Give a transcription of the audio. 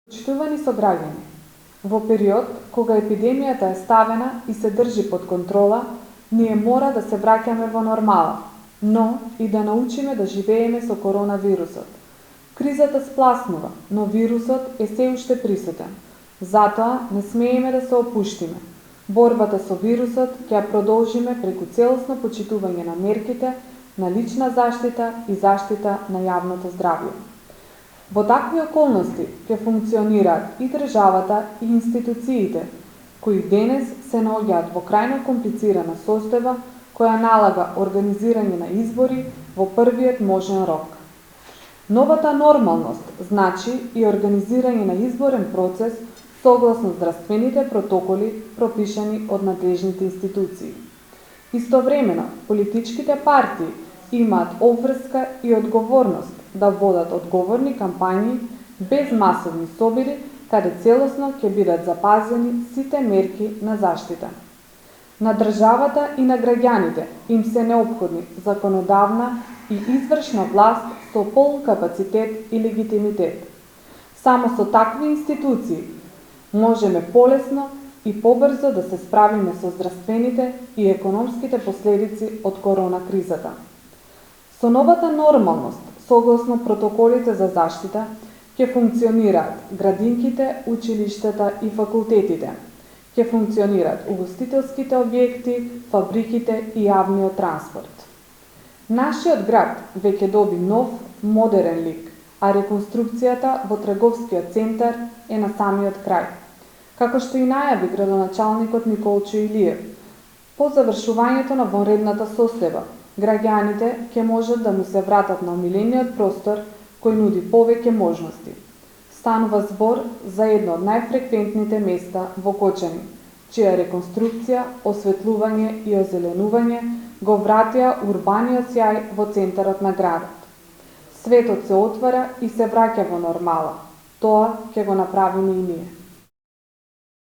Почитувани сограѓани, во период кога епидемијата е ставена и се држи под контрола, ние мора да се враќаме во нормала, но и да научиме да живееме со коронавирусот. Кризата спласнува, но вирусот е се уште присутен. Затоа не смееме да се опуштиме. Борбата со вирусот ќе ја продолжиме преку целосно почитување на мерките на лична заштита и заштита на јавното здравје. Во такви околности ќе функционираат и државата и институциите, кои денес се наоѓаат во крајно комплицирана состојба која налага организирање на избори во првиот можен рок. Новата нормалност значи и организирање на изборен процес согласно здравствените протоколи пропишани од надлежните институции. Истовремено, политичките партии имаат обврска и одговорност да водат одговорни кампањи без масовни собири, каде целосно ќе бидат запазени сите мерки на заштита. На државата и на граѓаните им се неопходни законодавна и извршна власт со полн капацитет и легитимитет. Само со такви институции можеме полесно и побрзо да се справиме со здравствените и економските последици од корона кризата. Со новата нормалност, согласно протоколите за заштита, ќе функционираат градинките, училиштата и факултетите, ќе функционираат угостителските објекти, фабриките и јавниот транспорт. Нашиот град веќе доби нов, модерен лик, а реконструкцијата во трговскиот центар е на самиот крај. Како што и најави градоначалникот Николчо Илиев, по завршувањето на вонредната состојба, граѓаните ќе можат да му се вратат на омилениот простор кој нуди повеќе можности. Станува збор за едно од најфреквентните места во Кочани, чија реконструкција, осветлување и озеленување го вратија урбаниот сјај во центарот на градот. Светот се отвара и се враќа во нормала. Тоа ќе го направиме и ние.